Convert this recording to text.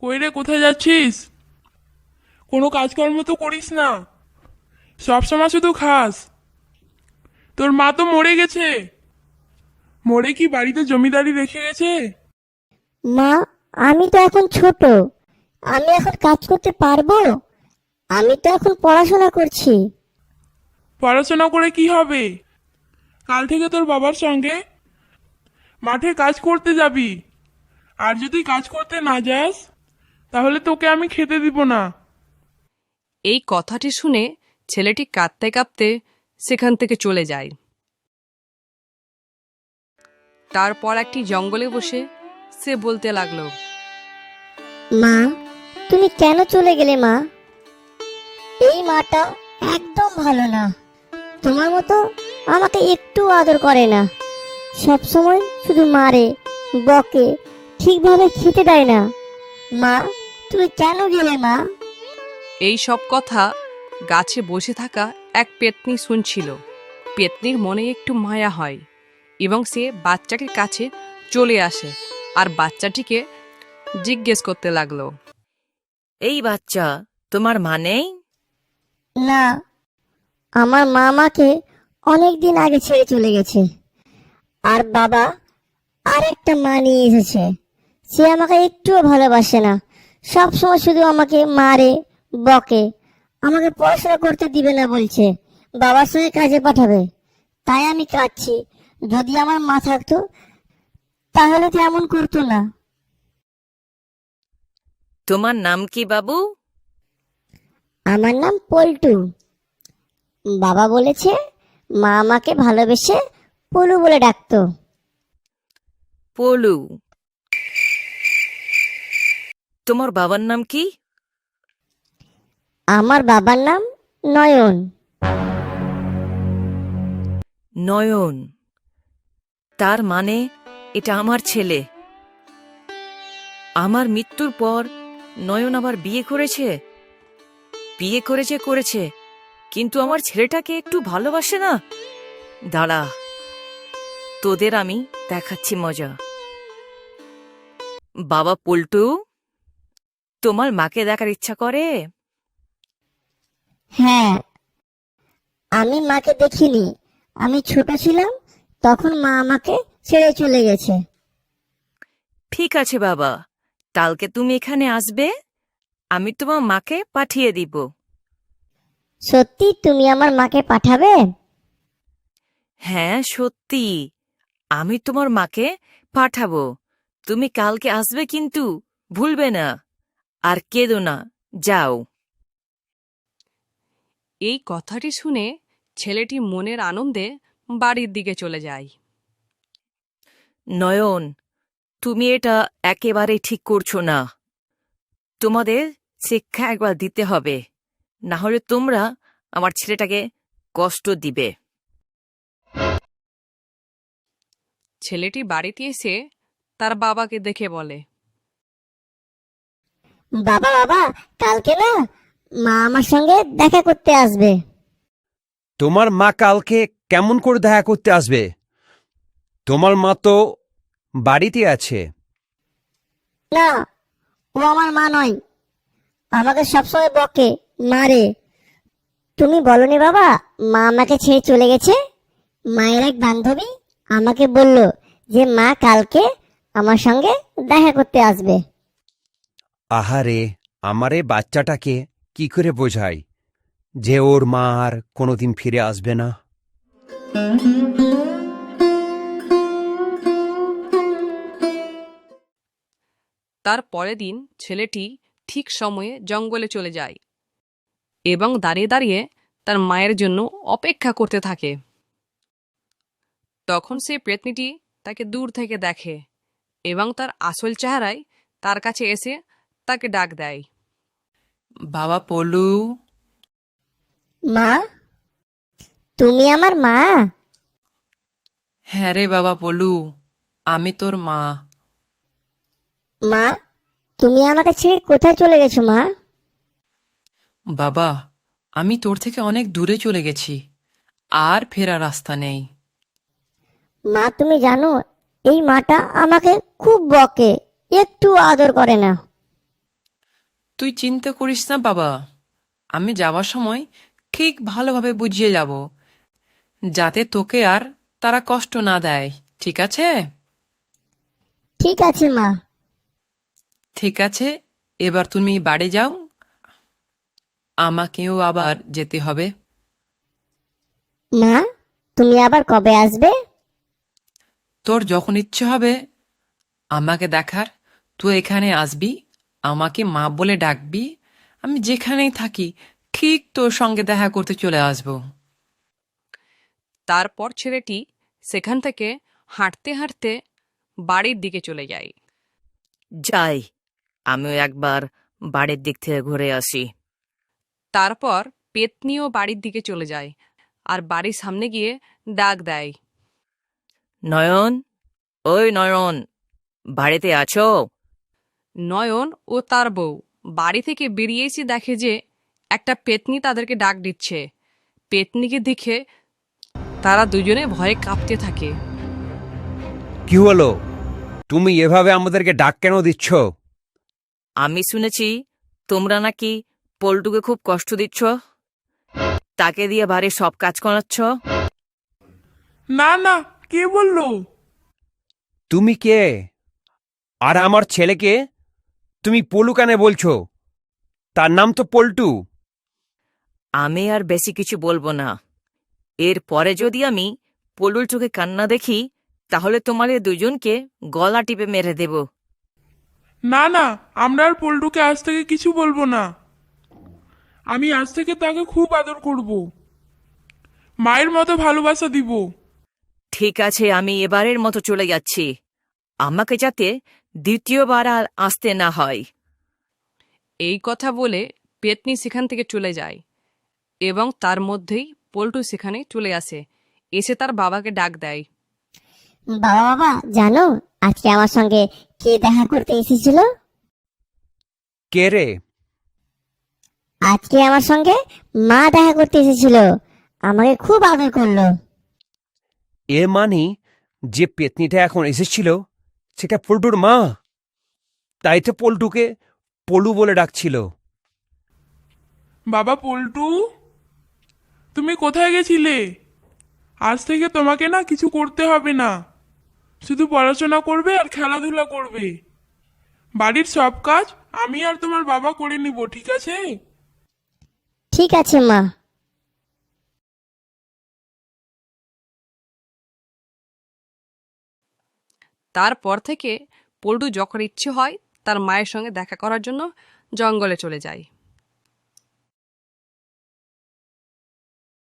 কই রে, কোথায় যাচ্ছিস? কোনো কাজকর্ম তো করিস না, সবসময় শুধু খাস। তোর মা তো মরে গেছে। মরে কি বাড়িতে জমিদারি রেখে গেছে? মা, আমি তো এখন ছোট, আমি এখন কাজ করতে পারবো? আমি তো এখন পড়াশোনা করছি। পড়াশোনা করে কি হবে? কাল থেকে তোর বাবার সঙ্গে মাঠে কাজ করতে যাবি। আর যদি কাজ করতে না যাস, তাহলে তোকে আমি খেতে দিব না। এই কথাটি শুনে ছেলেটি কাঁদতে কাঁদতে সেখান থেকে চলে যায়। তারপর একটি জঙ্গলে বসে সে বলতে লাগলো, মা, তুমি কেন চলে গেলে মা? এই মাটা একদম ভালো না, তোমার মতো আমাকে একটু আদর করে না, সব সময় শুধু মারে, বকে, ঠিকভাবে খেতে দেয় না। মা, তুমি কেন গেলে মা? এই সব কথা গাছে বসে থাকা এক পেত্নী শুনছিল। পেত্নীর মনে একটু মায়া হয় এবং সে বাচ্চাটির কাছে চলে আসে আর বাচ্চাটিকে জিজ্ঞেস করতে লাগলো, এই বাচ্চা, তোমার মা নেই? না, আমার মা আমাকে অনেক দিন আগে ছেড়ে চলে গেছে, আর বাবা আর একটা মা নিয়ে এসেছে। সে আমাকে একটুও ভালোবাসে না, সব সময় শুধু আমাকে মারে, বকে, আমাকে পড়াশোনা করতে দিবে না বলছে, বাবার সঙ্গে কাজে পাঠাবে। তাই আমি কাঁদছি। যদি আমার মা থাকতো তাহলে তো এমন করতো না। তোমার নাম কি বাবু? আমার নাম পল্টু। বাবা বলেছে মা আমাকে ভালোবেসে পলু বলে ডাকতো। পলু। তোমার বাবার নাম কি? আমার বাবার নাম নয়ন। নয়ন। তার মানে এটা আমার ছেলে। আমার মৃত্যুর পর নয়ন আবার বিয়ে করেছে। করেছে, কিন্তু আমার ছেলেটাকে একটু ভালোবাসে না। দাঁড়া, তোদের আমি দেখাচ্ছি মজা। বাবা পল্টু, তোমার মাকে দেখার ইচ্ছা করে? হ্যাঁ, আমি মাকে দেখিনি। আমি ছোট ছিলাম, তখন মা আমাকে ছেড়ে চলে গেছে। ঠিক আছে বাবা, কালকে তুমি এখানে আসবে, আমি তোমার মাকে পাঠিয়ে দিব। সত্যি তুমি আমার মাকে পাঠাবে? হ্যাঁ সত্যি, আমি তোমার মাকে পাঠাবো। তুমি কালকে আসবে কিন্তু ভুলবে না। আর কেঁদো না, যাও। এই কথাটি শুনে ছেলেটি মনের আনন্দে বাড়ির দিকে চলে যায়। নয়ন, তুমি এটা একেবারে ঠিক করছো না। তোমাদের শিক্ষা একবার দিতে হবে, না হলে তোমরা আমার ছেলেটাকে কষ্ট দিবে। ছেলেটি বাড়িতে এসে তার বাবাকে দেখে বলে, বাবা বাবা, কালকে না মা আমার সঙ্গে দেখা করতে আসবে। তোমার মা কালকে কেমন করে দেখা করতে আসবে? তোমার মা তো বাড়িতে আছে। না, ও আমার মা নয়, আমাকে সবসময় বকে, মারে। তুমি বলনি বাবা, মা আমাকে ছেড়ে চলে গেছে? মায়ের এক বান্ধবী আমাকে বলল যে মা কালকে আমার সঙ্গে দেখা করতে আসবে। আহারে, আমার এই বাচ্চাটাকে কি করে বোঝাই যে ওর মা আর কোনোদিন ফিরে আসবে না? তার পরের দিন ছেলেটি ঠিক সময়ে জঙ্গলে চলে যায় এবং দাঁড়িয়ে দাঁড়িয়ে তার মায়ের জন্য অপেক্ষা করতে থাকে। তখন সেই পেত্নীটি তাকে দূর থেকে দেখে এবং তার আসল চেহারায় তার কাছে এসে তাকে ডাক দেয়, বাবা পলু। মা, তুমি আমার মা? হ্যাঁ রে বাবা পলু, আমি তোর মা। মা, তুমি আমাকে ছেড়ে কোথায় চলে গেছো মা? বাবা, আমি তোর থেকে অনেক দূরে চলে গেছি, আর ফেরার রাস্তা নেই। মা, তুমি জানো এই মাটা আমাকে খুব বকে, একটু আদর করে না। তুই চিন্তা করিস না বাবা, আমি যাওয়ার সময় ঠিক ভালোভাবে বুঝিয়ে যাব, যাতে তোকে আর তারা কষ্ট না দেয়, ঠিক আছে? ঠিক আছে মা। ঠিক আছে, এবার তুমি বাড়ি যাও, আমাকেও আবার যেতে হবে। মা, তুমি আবার কবে আসবে? তোর যখন ইচ্ছে হবে আমাকে দেখার, তুই এখানে আসবি, আমাকে মা বলে ডাকবি, আমি যেখানেই থাকি ঠিক তোর সঙ্গে দেখা করতে চলে আসব। তারপর ছেলেটি সেখান থেকে হাঁটতে হাঁটতে বাড়ির দিকে চলে যায়। যাই, আমিও একবার বাড়ির দিক থেকে ঘুরে আসি। তারপর পেতনিও বাড়ির দিকে চলে যায় আর বাড়ির সামনে গিয়ে ডাক দেয়। নয়ন, ওই নয়ন, বাড়িতে আছো? নয়ন ও তার বউ বাড়ি থেকে বেরিয়ে এসে দেখে যে একটা পেতনি তাদেরকে ডাক দিচ্ছে। পেতনিকে দেখে তারা দুজনে ভয়ে কাঁপতে থাকে। কি হলো? তুমি এভাবে আমাদেরকে ডাক কেন দিচ্ছ? আমি শুনেছি তোমরা নাকি পল্টুকে খুব কষ্ট দিচ্ছ, তাকে দিয়ে বাড়ির সব কাজ করাচ্ছ। না না, কে বললো? তুমি কে? আর আমার ছেলেকে তুমি পলু কেন বলছো? তার নাম তো পল্টু। আমি আর বেশি কিছু বলবো না। এরপরে যদি আমি পলুর চোখে কান্না দেখি, তাহলে তোমাদের দুজনকে গলা টিপে মেরে দেব। না না, আমরা আর পল্টুকে আজ থেকে কিছু বলবো না। আমি আজ থেকে তাকে খুব আদর করব, মায়ের মতো ভালোবাসা দিব। ঠিক আছে, আমি এবারের মতো চলে যাচ্ছি, আমাকে যাতে দ্বিতীয়বার আর আসতে না হয়। এই কথা বলে পেতনি সেখান থেকে চলে যায় এবং তার মধ্যেই পল্টু সেখানে চলে আসে, এসে তার বাবাকে ডাক দেয়। বাবা বাবা, জানো আজকে আমার সঙ্গে কে দেখা করতে এসেছিল? কে রে? আজকে আমার সঙ্গে মা দেখা করতে এসেছিল, আমাকে খুব আদর করলো। এ মানে যে পেতনিটা এখন এসেছিল সেটা পল্টুর মা। তাই তো পল্টুকে পলু বলে ডাকছিল। বাবা পল্টু, তুমি কোথায় গেছিলে? আজ থেকে তোমাকে না কিছু করতে হবে না, শুধু পড়াশোনা করবে আর খেলাধুলা করবে। বাড়ির সব কাজ আমি আর তোমার বাবা করে নিব, ঠিক আছে? ঠিক আছে মা। তারপর থেকে পল্টু যখন ইচ্ছে হয় তার মায়ের সঙ্গে দেখা করার জন্য জঙ্গলে চলে যায়।